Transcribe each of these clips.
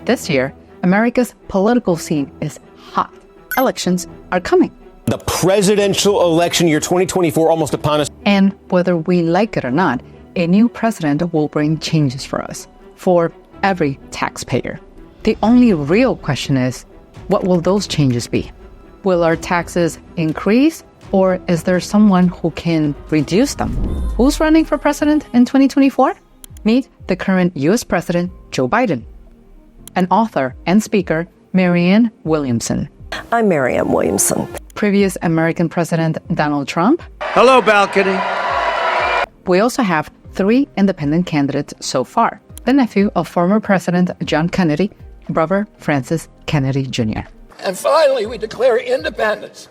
This year, America's political scene is hot. Elections are coming. The presidential election year 2024 almost upon us. And whether we like it or not, a new president will bring changes for us, for every taxpayer. The only real question is, what will those changes be? Will our taxes increase, or is there someone who can reduce them? Who's running for president in 2024? Meet the current U.S. President, Joe Biden. An author and speaker, Marianne Williamson. I'm Marianne Williamson. Previous American President Donald Trump. Hello, balcony. We also have 3 independent candidates so far. The nephew of former President John Kennedy, brother Francis Kennedy Jr. And finally, we declare independence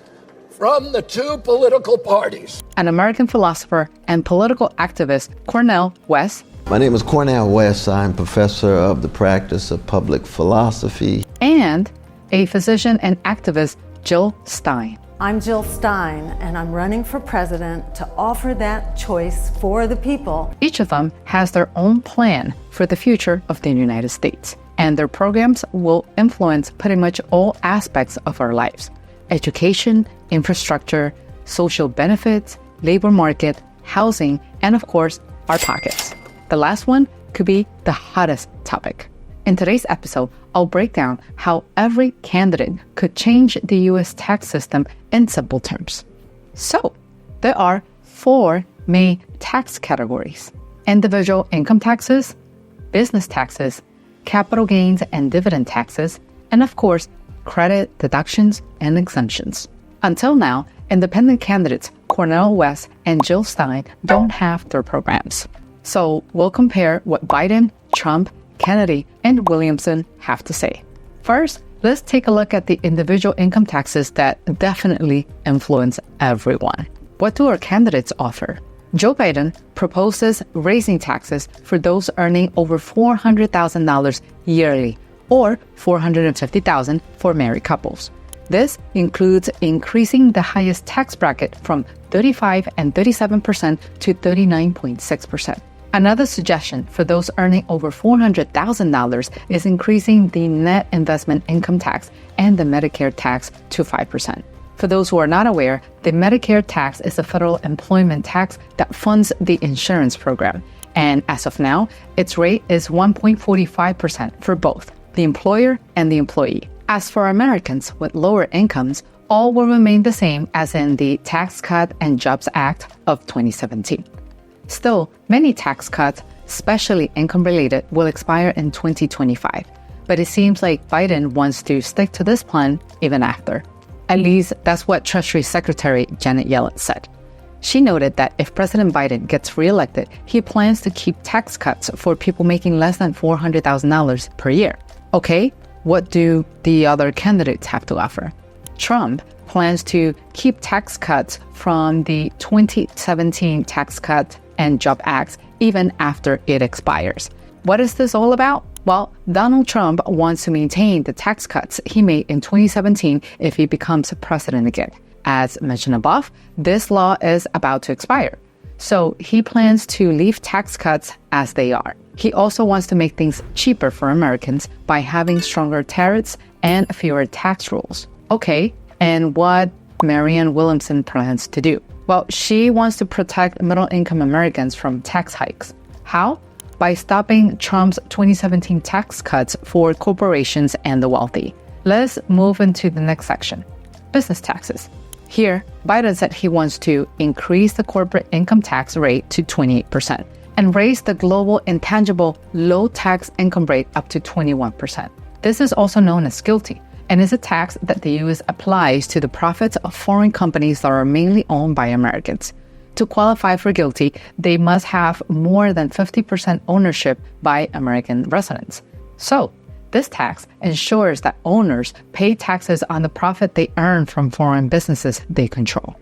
from the 2 political parties. An American philosopher and political activist, Cornel West. My name is Cornel West. I'm professor of the practice of public philosophy. And a physician and activist, Jill Stein. I'm Jill Stein, and I'm running for president to offer that choice for the people. Each of them has their own plan for the future of the United States, and their programs will influence pretty much all aspects of our lives: education, infrastructure, social benefits, labor market, housing, and of course, our pockets. The last one could be the hottest topic. In today's episode, I'll break down how every candidate could change the U.S. tax system in simple terms. So, there are 4 main tax categories: individual income taxes, business taxes, capital gains and dividend taxes, and of course, credit, deductions, and exemptions. Until now, independent candidates Cornel West and Jill Stein don't have their programs. So we'll compare what Biden, Trump, Kennedy, and Williamson have to say. First, let's take a look at the individual income taxes that definitely influence everyone. What do our candidates offer? Joe Biden proposes raising taxes for those earning over $400,000 yearly, or $450,000 for married couples. This includes increasing the highest tax bracket from 35% and 37% to 39.6%. Another suggestion for those earning over $400,000 is increasing the net investment income tax and the Medicare tax to 5%. For those who are not aware, the Medicare tax is a federal employment tax that funds the insurance program. And as of now, its rate is 1.45% for both the employer and the employee. As for Americans with lower incomes, all will remain the same as in the Tax Cut and Jobs Act of 2017. Still, many tax cuts, especially income-related, will expire in 2025. But it seems like Biden wants to stick to this plan even after. At least, that's what Treasury Secretary Janet Yellen said. She noted that if President Biden gets reelected, he plans to keep tax cuts for people making less than $400,000 per year. Okay, what do the other candidates have to offer? Trump plans to keep tax cuts from the 2017 Tax Cut and Job Act even after it expires. What is this all about? Well, Donald Trump wants to maintain the tax cuts he made in 2017 if he becomes president again. As mentioned above, this law is about to expire. So he plans to leave tax cuts as they are. He also wants to make things cheaper for Americans by having stronger tariffs and fewer tax rules. Okay, and what Marianne Williamson plans to do? Well, she wants to protect middle-income Americans from tax hikes. How? By stopping Trump's 2017 tax cuts for corporations and the wealthy. Let's move into the next section, business taxes. Here, Biden said he wants to increase the corporate income tax rate to 28% and raise the global intangible low-tax income rate up to 21%. This is also known as GILTI, and is a tax that the U.S. applies to the profits of foreign companies that are mainly owned by Americans. To qualify for GILTI, they must have more than 50% ownership by American residents. So, this tax ensures that owners pay taxes on the profit they earn from foreign businesses they control.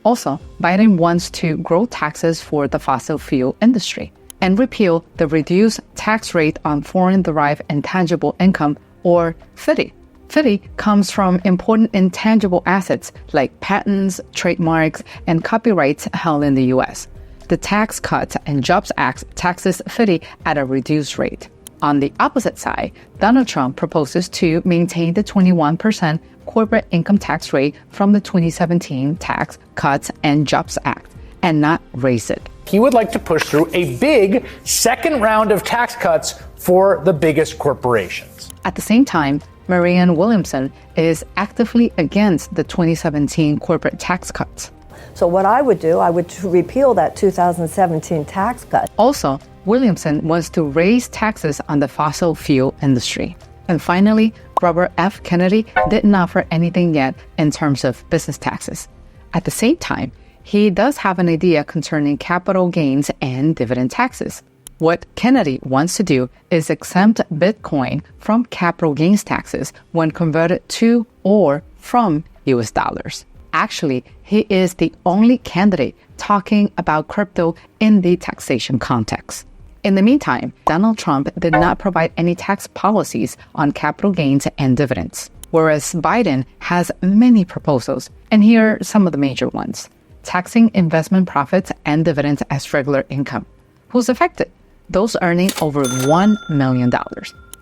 Also, Biden wants to grow taxes for the fossil fuel industry and repeal the reduced tax rate on foreign-derived intangible income, or FDII. FDII comes from important intangible assets like patents, trademarks, and copyrights held in the U.S. The Tax Cuts and Jobs Act taxes FDII at a reduced rate. On the opposite side, Donald Trump proposes to maintain the 21% corporate income tax rate from the 2017 Tax Cuts and Jobs Act and not raise it. He would like to push through a big second round of tax cuts for the biggest corporations. At the same time, Marianne Williamson is actively against the 2017 corporate tax cuts. So what I would do, I would repeal that 2017 tax cut. Also, Williamson wants to raise taxes on the fossil fuel industry. And finally, Robert F. Kennedy didn't offer anything yet in terms of business taxes. At the same time, he does have an idea concerning capital gains and dividend taxes. What Kennedy wants to do is exempt Bitcoin from capital gains taxes when converted to or from US dollars. Actually, he is the only candidate talking about crypto in the taxation context. In the meantime, Donald Trump did not provide any tax policies on capital gains and dividends, whereas Biden has many proposals, and here are some of the major ones. Taxing investment profits and dividends as regular income. Who's affected? Those earning over $1 million.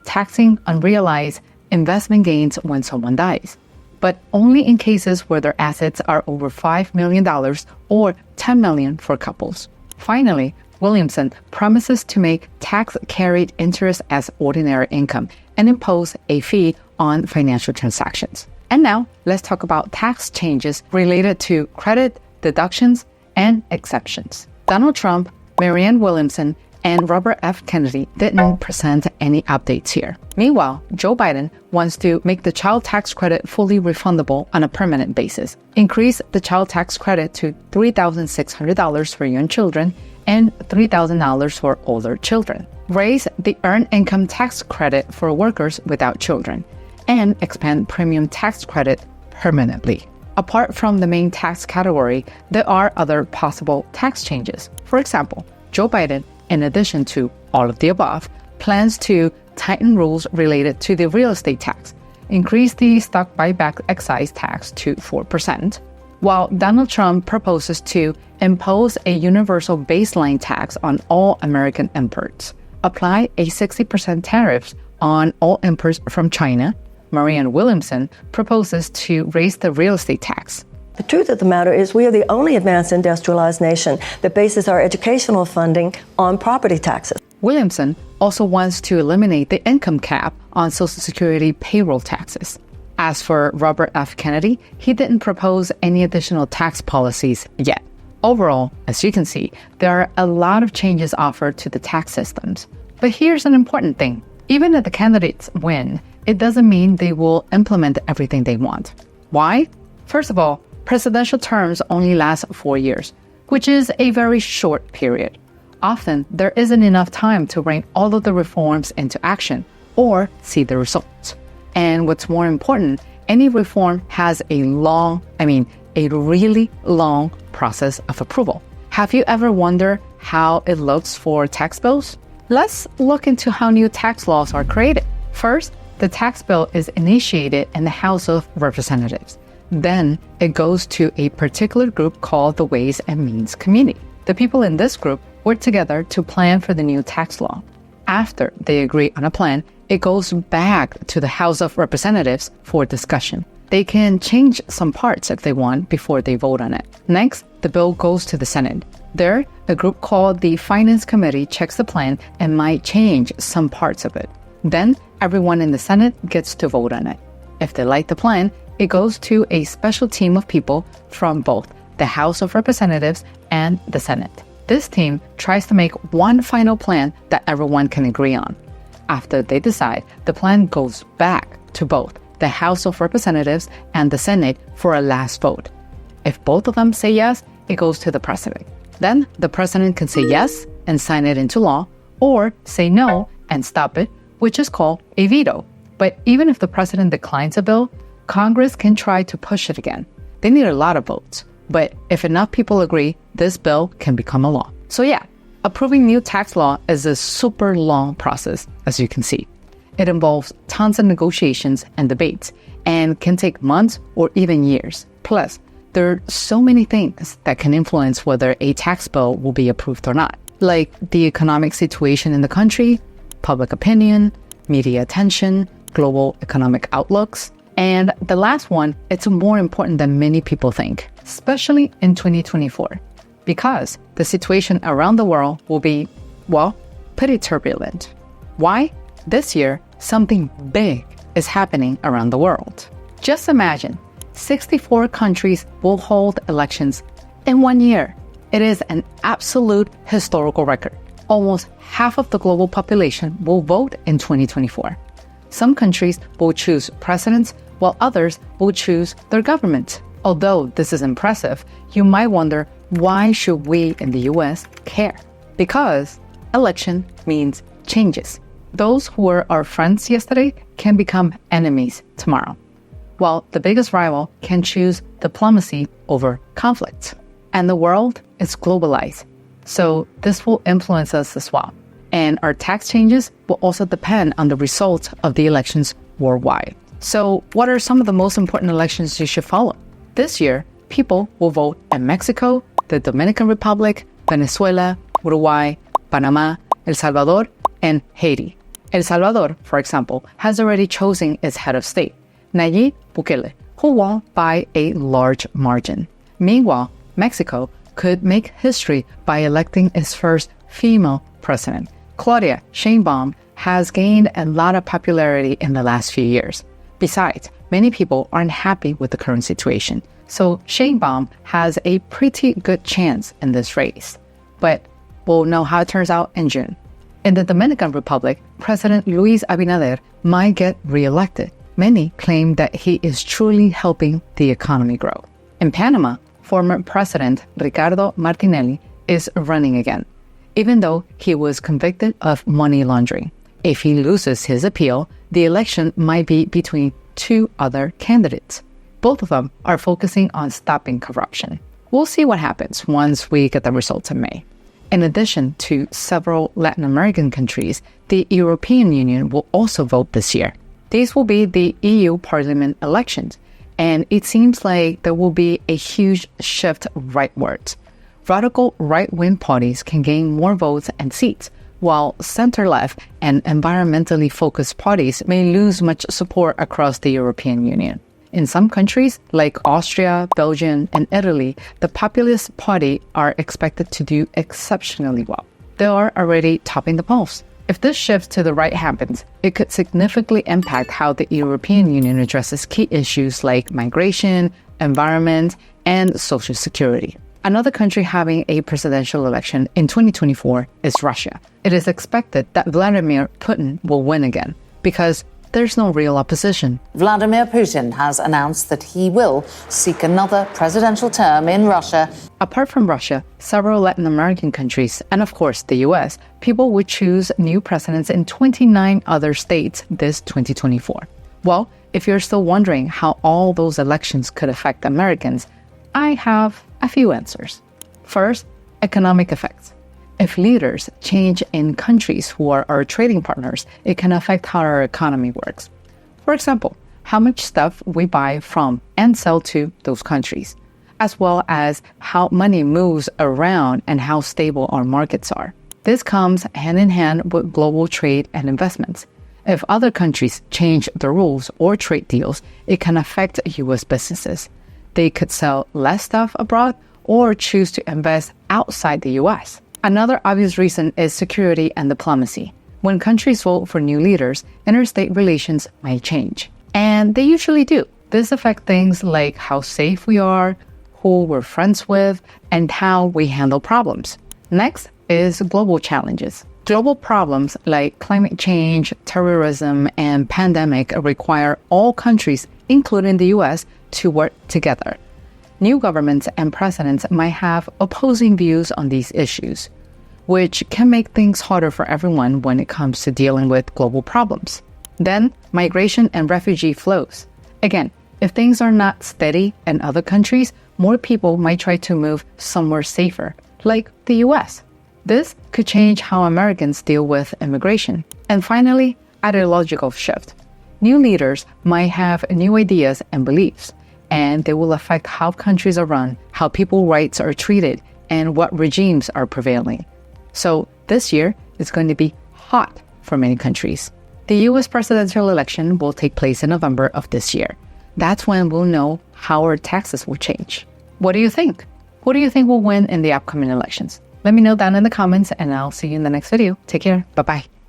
Taxing unrealized investment gains when someone dies, but only in cases where their assets are over $5 million or $10 million for couples. Finally, Williamson promises to make tax carried interest as ordinary income and impose a fee on financial transactions. And now, let's talk about tax changes related to credit, deductions, and exemptions. Donald Trump, Marianne Williamson, and Robert F. Kennedy didn't present any updates here. Meanwhile, Joe Biden wants to make the child tax credit fully refundable on a permanent basis, increase the child tax credit to $3,600 for young children and $3,000 for older children, raise the earned income tax credit for workers without children, and expand premium tax credit permanently. Apart from the main tax category, there are other possible tax changes. For example, Joe Biden, in addition to all of the above, plans to tighten rules related to the real estate tax, increase the stock buyback excise tax to 4%, while Donald Trump proposes to impose a universal baseline tax on all American imports, apply a 60% tariff on all imports from China. Marianne Williamson proposes to raise the real estate tax. The truth of the matter is we are the only advanced industrialized nation that bases our educational funding on property taxes. Williamson also wants to eliminate the income cap on Social Security payroll taxes. As for Robert F. Kennedy, he didn't propose any additional tax policies yet. Overall, as you can see, there are a lot of changes offered to the tax systems. But here's an important thing. Even if the candidates win, it doesn't mean they will implement everything they want. Why? First of all, presidential terms only last 4 years, which is a very short period. Often, there isn't enough time to bring all of the reforms into action or see the results. And what's more important, any reform has a really long process of approval. Have you ever wondered how it looks for tax bills? Let's look into how new tax laws are created. First, the tax bill is initiated in the House of Representatives. Then it goes to a particular group called the Ways and Means Committee. The people in this group work together to plan for the new tax law. After they agree on a plan, it goes back to the House of Representatives for discussion. They can change some parts if they want before they vote on it. Next, the bill goes to the Senate. There, a group called the Finance Committee checks the plan and might change some parts of it. Then, everyone in the Senate gets to vote on it. If they like the plan, it goes to a special team of people from both the House of Representatives and the Senate. This team tries to make one final plan that everyone can agree on. After they decide, the plan goes back to both the House of Representatives and the Senate for a last vote. If both of them say yes, it goes to the president. Then the president can say yes and sign it into law, or say no and stop it, which is called a veto. But even if the president declines a bill, Congress can try to push it again. They need a lot of votes, but if enough people agree, this bill can become a law. So yeah, approving new tax law is a super long process, as you can see. It involves tons of negotiations and debates, and can take months or even years. Plus, there are so many things that can influence whether a tax bill will be approved or not, like the economic situation in the country, public opinion, media attention, global economic outlooks. And the last one, it's more important than many people think, especially in 2024, because the situation around the world will be, well, pretty turbulent. Why? This year, something big is happening around the world. Just imagine, 64 countries will hold elections in 1 year. It is an absolute historical record. Almost half of the global population will vote in 2024. Some countries will choose presidents, while others will choose their government. Although this is impressive, you might wonder, why should we in the US care? Because election means changes. Those who were our friends yesterday can become enemies tomorrow, while the biggest rival can choose diplomacy over conflict. And the world is globalized, so this will influence us as well. And our tax changes will also depend on the results of the elections worldwide. So what are some of the most important elections you should follow? This year, people will vote in Mexico, the Dominican Republic, Venezuela, Uruguay, Panama, El Salvador, and Haiti. El Salvador, for example, has already chosen its head of state, Nayib Bukele, who won by a large margin. Meanwhile, Mexico could make history by electing its first female president. Claudia Sheinbaum has gained a lot of popularity in the last few years. Besides, many people aren't happy with the current situation, so Sheinbaum has a pretty good chance in this race. But we'll know how it turns out in June. In the Dominican Republic, President Luis Abinader might get re-elected. Many claim that he is truly helping the economy grow. In Panama, former President Ricardo Martinelli is running again, even though he was convicted of money laundering. If he loses his appeal, the election might be between two other candidates. Both of them are focusing on stopping corruption. We'll see what happens once we get the results in May. In addition to several Latin American countries, the European Union will also vote this year. These will be the EU Parliament elections, and it seems like there will be a huge shift rightwards. Radical right-wing parties can gain more votes and seats, while center-left and environmentally focused parties may lose much support across the European Union. In some countries, like Austria, Belgium, and Italy, the Populist Party are expected to do exceptionally well. They are already topping the polls. If this shift to the right happens, it could significantly impact how the European Union addresses key issues like migration, environment, and social security. Another country having a presidential election in 2024 is Russia. It is expected that Vladimir Putin will win again because there's no real opposition. Vladimir Putin has announced that he will seek another presidential term in Russia. Apart from Russia, several Latin American countries, and of course the US, people would choose new presidents in 29 other states this 2024. Well, if you're still wondering how all those elections could affect Americans, I have a few answers. First, economic effects. If leaders change in countries who are our trading partners, it can affect how our economy works. For example, how much stuff we buy from and sell to those countries, as well as how money moves around and how stable our markets are. This comes hand in hand with global trade and investments. If other countries change the rules or trade deals, it can affect U.S. businesses. They could sell less stuff abroad or choose to invest outside the U.S. Another obvious reason is security and diplomacy. When countries vote for new leaders, interstate relations might change. And they usually do. This affects things like how safe we are, who we're friends with, and how we handle problems. Next is global challenges. Global problems like climate change, terrorism, and pandemic require all countries, including the US, to work together. New governments and presidents might have opposing views on these issues, which can make things harder for everyone when it comes to dealing with global problems. Then, migration and refugee flows. Again, if things are not steady in other countries, more people might try to move somewhere safer, like the US. This could change how Americans deal with immigration. And finally, ideological shift. New leaders might have new ideas and beliefs, and they will affect how countries are run, how people's rights are treated, and what regimes are prevailing. So this year is going to be hot for many countries. The U.S. presidential election will take place in November of this year. That's when we'll know how our taxes will change. What do you think? Who do you think will win in the upcoming elections? Let me know down in the comments, and I'll see you in the next video. Take care. Bye-bye.